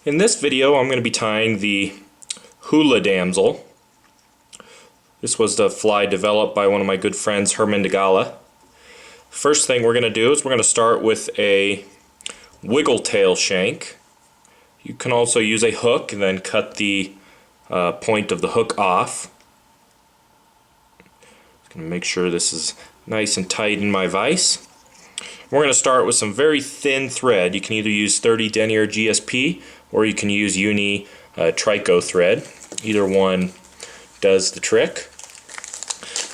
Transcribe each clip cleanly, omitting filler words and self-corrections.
In this video I'm going to be tying the Hula Damsel. This was the fly developed by one of my good friends, Herl. First thing we're going to do is we're going to start with a wiggle tail shank. You can also use a hook and then cut the point of the hook off. Just going to make sure this is nice and tight in my vise. We're going to start with some very thin thread. You can either use 30 denier GSP or you can use uni Trico thread. Either one does the trick.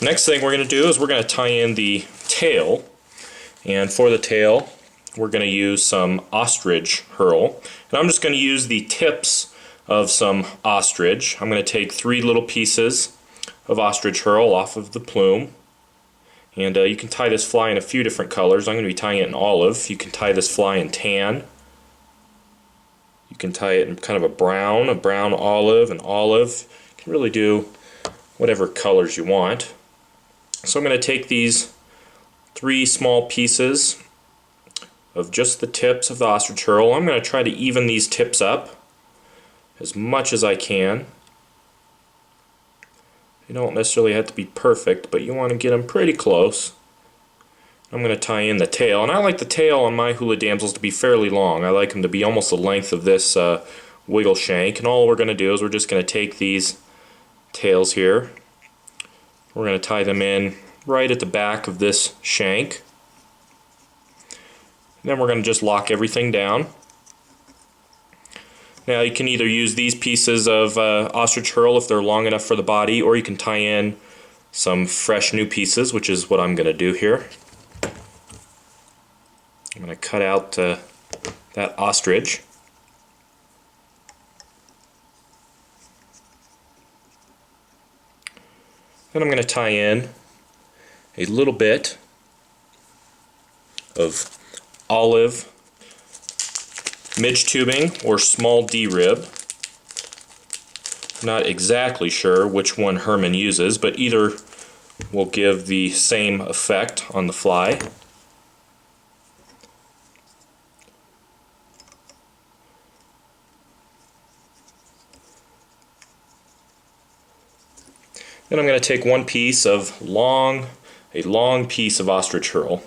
Next thing we're going to do is we're going to tie in the tail, and for the tail we're going to use some ostrich herl. And I'm just going to use the tips of some ostrich. I'm going to take 3 little pieces of ostrich herl off of the plume. And you can tie this fly in a few different colors. I'm going to be tying it in olive. You can tie this fly in tan. You can tie it in kind of a brown olive, an olive. You can really do whatever colors you want. So I'm going to take these 3 small pieces of just the tips of the ostrich herl. I'm going to try to even these tips up as much as I can. You don't necessarily have to be perfect, but you want to get them pretty close. I'm going to tie in the tail, and I like the tail on my Hula Damsels to be fairly long. I like them to be almost the length of this wiggle shank, and all we're going to do is we're just going to take these tails here. We're going to tie them in right at the back of this shank. And then we're going to just lock everything down. Now you can either use these pieces of ostrich herl if they're long enough for the body, or you can tie in some fresh new pieces, which is what I'm going to do here. I'm going to cut out that ostrich. Then I'm going to tie in a little bit of olive midge tubing or small D rib. Not exactly sure which one Herman uses, but either will give the same effect on the fly. Then I'm going to take one piece of a long piece of ostrich herl,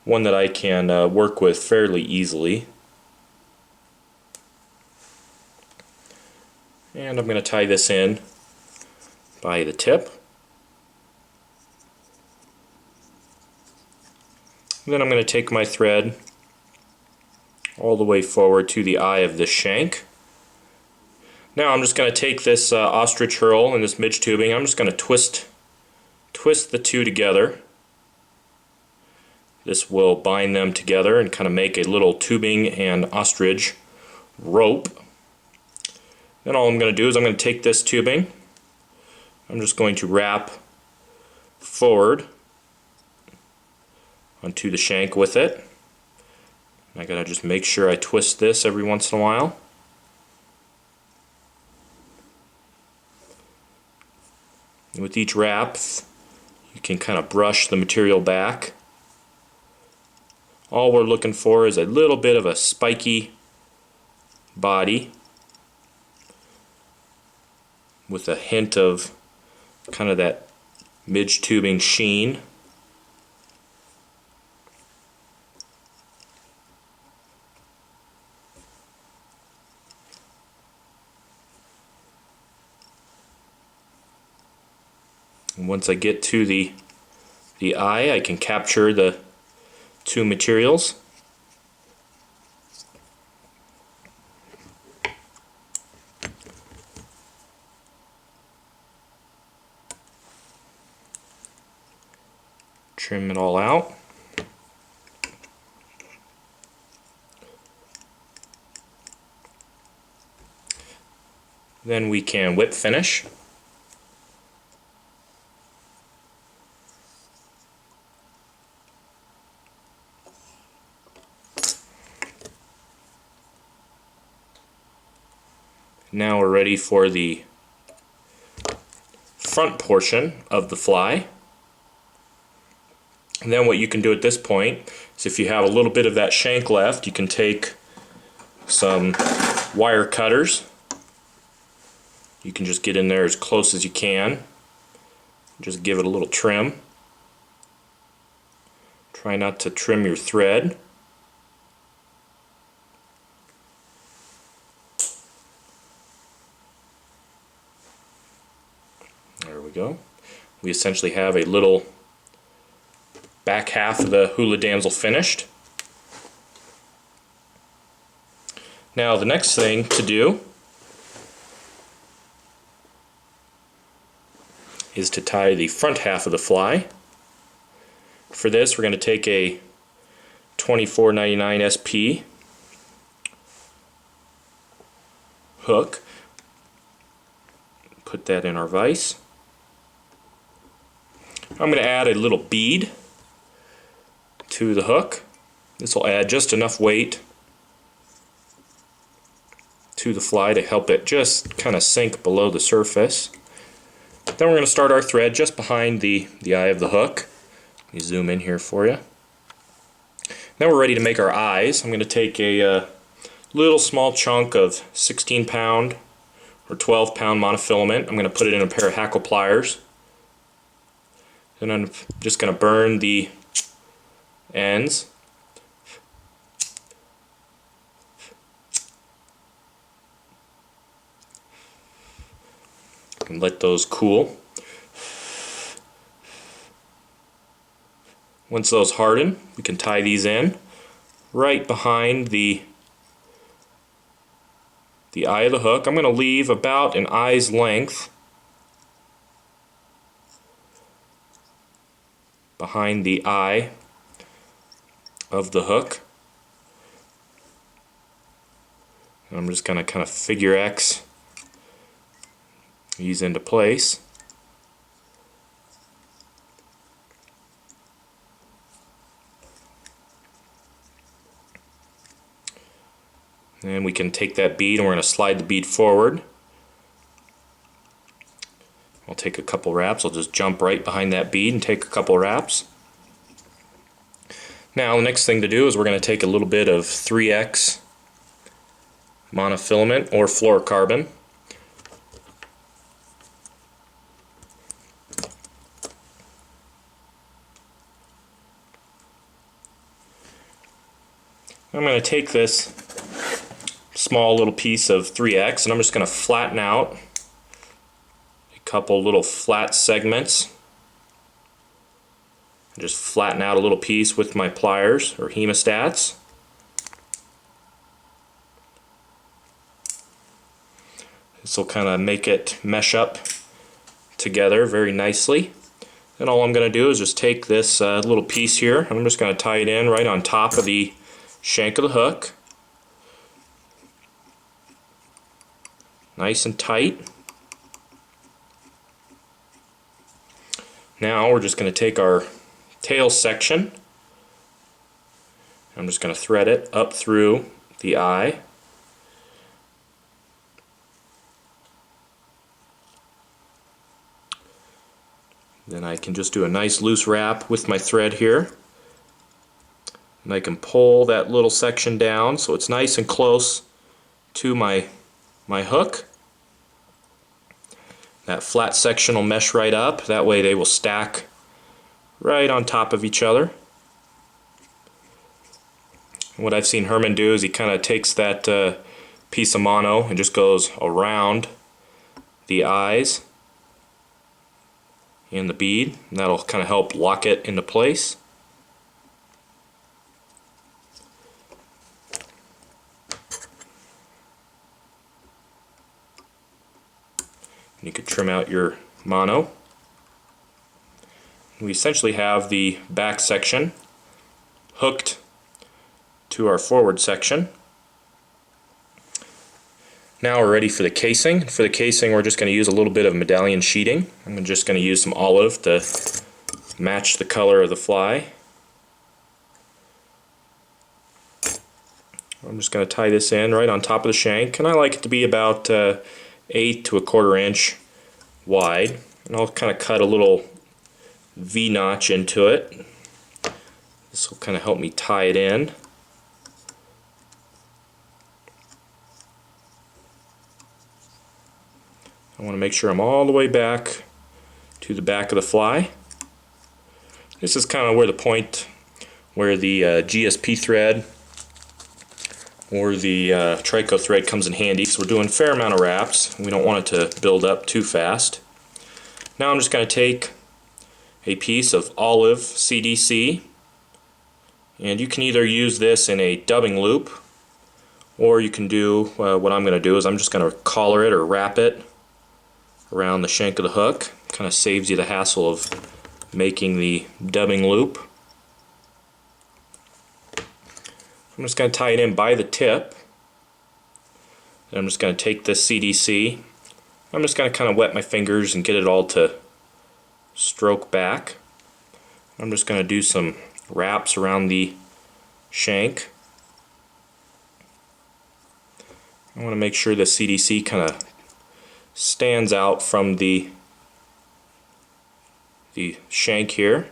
one that I can work with fairly easily. And I'm going to tie this in by the tip. And then I'm going to take my thread all the way forward to the eye of this shank. Now I'm just going to take this ostrich herl and this midge tubing. I'm just going to twist the two together. This will bind them together and kind of make a little tubing and ostrich rope. Then all I'm going to do is I'm going to take this tubing, I'm just going to wrap forward onto the shank with it. I gotta just make sure I twist this every once in a while. And with each wrap, you can kind of brush the material back. All we're looking for is a little bit of a spiky body with a hint of kind of that midge tubing sheen. And once I get to the eye, I can capture the 2 materials. Trim it all out. Then we can whip finish. Now we're ready for the front portion of the fly. And then what you can do at this point is, if you have a little bit of that shank left, you can take some wire cutters. You can just get in there as close as you can. Just give it a little trim. Try not to trim your thread. There we go. We essentially have a little back half of the Hula Damsel finished. Now the next thing to do is to tie the front half of the fly. For this we're going to take a 24.99 SP hook, put that in our vise. I'm going to add a little bead to the hook. This will add just enough weight to the fly to help it just kind of sink below the surface. Then we're going to start our thread just behind the eye of the hook. Let me zoom in here for you. Now we're ready to make our eyes. I'm going to take a little small chunk of 16-pound or 12-pound monofilament. I'm going to put it in a pair of Hackle pliers. Then I'm just going to burn the ends. And let those cool. Once those harden, we can tie these in right behind the eye of the hook. I'm going to leave about an eye's length behind the eye of the hook. And I'm just going to kind of figure X these into place. And we can take that bead and we're going to slide the bead forward. I'll take a couple wraps. I'll just jump right behind that bead and take a couple wraps. Now the next thing to do is we're going to take a little bit of 3X monofilament or fluorocarbon. I'm going to take this small little piece of 3X and I'm just going to flatten out a couple little flat segments. Just flatten out a little piece with my pliers or hemostats. This will kind of make it mesh up together very nicely. Then all I'm going to do is just take this little piece here and I'm just going to tie it in right on top of the shank of the hook. Nice and tight. Now we're just going to take our tail section. I'm just going to thread it up through the eye. Then I can just do a nice loose wrap with my thread here. And I can pull that little section down so it's nice and close to my hook. That flat section will mesh right up. That way they will stack right on top of each other. And what I've seen Herman do is he kind of takes that piece of mono and just goes around the eyes and the bead, and that'll kind of help lock it into place. And you could trim out your mono. We essentially have the back section hooked to our forward section. Now we're ready for the casing. For the casing we're just going to use a little bit of medallion sheeting. I'm just going to use some olive to match the color of the fly. I'm just going to tie this in right on top of the shank, and I like it to be about 1/8 to 1/4 inch wide. And I'll kind of cut a little V-notch into it. This will kind of help me tie it in. I want to make sure I'm all the way back to the back of the fly. This is kind of where the point where the GSP thread or the Trico thread comes in handy, because we're doing a fair amount of wraps. We don't want it to build up too fast. Now I'm just going to take a piece of olive CDC, and you can either use this in a dubbing loop, or you can do what I'm going to do is I'm just going to collar it or wrap it around the shank of the hook. Kind of saves you the hassle of making the dubbing loop. I'm just going to tie it in by the tip. And I'm just going to take this CDC. I'm just going to kind of wet my fingers and get it all to stroke back. I'm just going to do some wraps around the shank. I want to make sure the CDC kind of stands out from the shank here.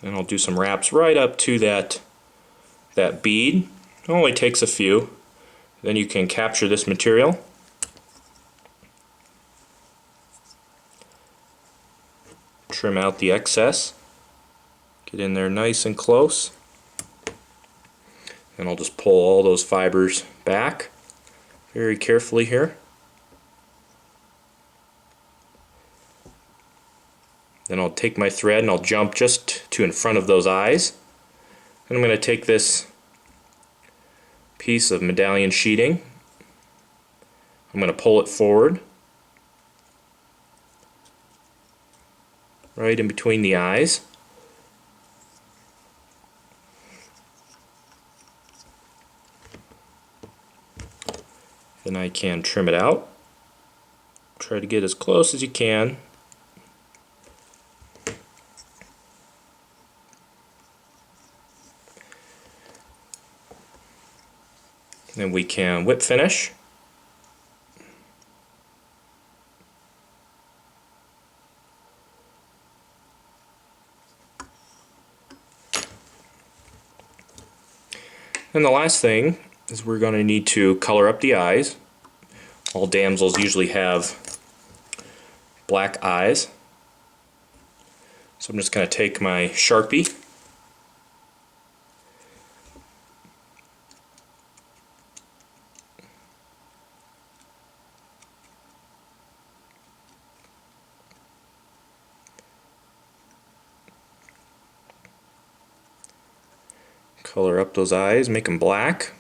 And I'll do some wraps right up to that bead. It only takes a few. Then you can capture this material. Trim out the excess. Get in there nice and close. And I'll just pull all those fibers back very carefully here. Then I'll take my thread and I'll jump just to in front of those eyes. And I'm going to take this piece of medallion sheeting. I'm going to pull it forward, right in between the eyes. Then I can trim it out. Try to get as close as you can. Then we can whip finish. And the last thing is we're going to need to color up the eyes. All damsels usually have black eyes. So I'm just going to take my Sharpie color up those eyes, make them black.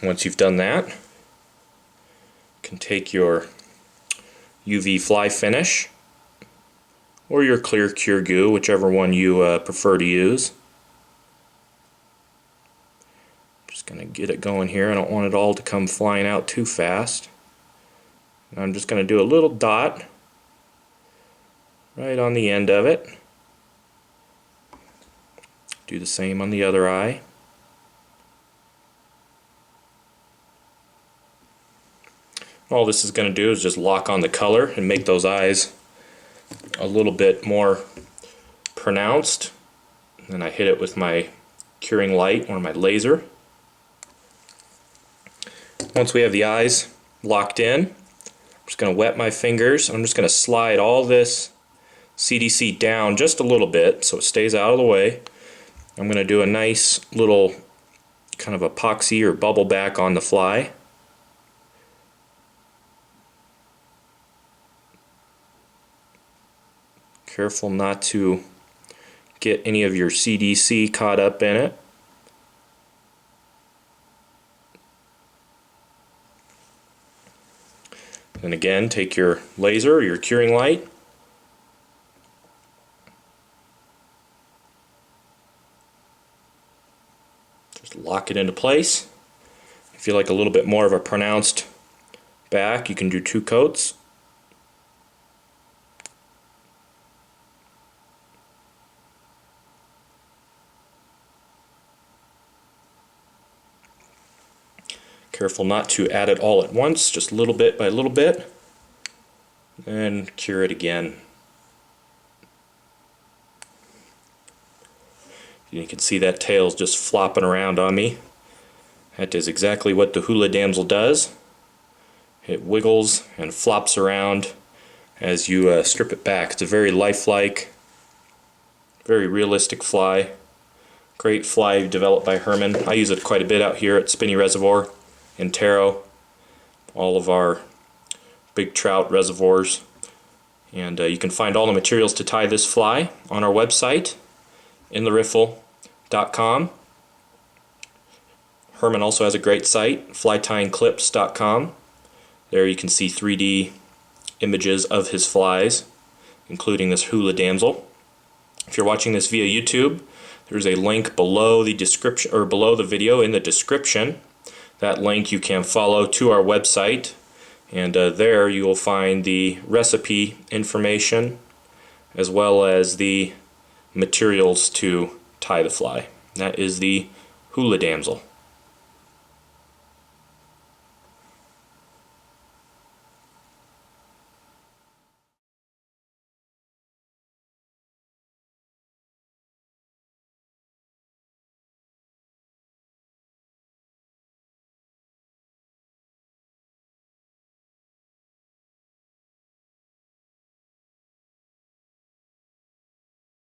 Once you've done that, you can take your UV fly finish or your clear cure goo, whichever one you prefer to use. Just going to get it going here. I don't want it all to come flying out too fast. I'm just going to do a little dot right on the end of it. Do the same on the other eye. All this is going to do is just lock on the color and make those eyes a little bit more pronounced. Then I hit it with my curing light or my laser. Once we have the eyes locked in, I'm just going to wet my fingers. I'm just going to slide all this CDC down just a little bit so it stays out of the way. I'm going to do a nice little kind of epoxy or bubble back on the fly. Careful not to get any of your CDC caught up in it. And again, take your laser or your curing light. Just lock it into place. If you like a little bit more of a pronounced back, you can do 2 coats. Careful not to add it all at once, just little bit by little bit, and cure it again. You can see that tail's just flopping around on me. That is exactly what the Hula Damsel does. It wiggles and flops around as you strip it back. It's a very lifelike, very realistic fly. Great fly developed by Herman. I use it quite a bit out here at Spinney Reservoir in Taro, all of our big trout reservoirs. And you can find all the materials to tie this fly on our website, intheriffle.com. Herman also has a great site, flytyingclips.com. There you can see 3D images of his flies, including this Hula Damsel. If you're watching this via YouTube, there's a link below the description, or below the video in the description. That link you can follow to our website, and there you will find the recipe information as well as the materials to tie the fly. That is the Hula Damsel.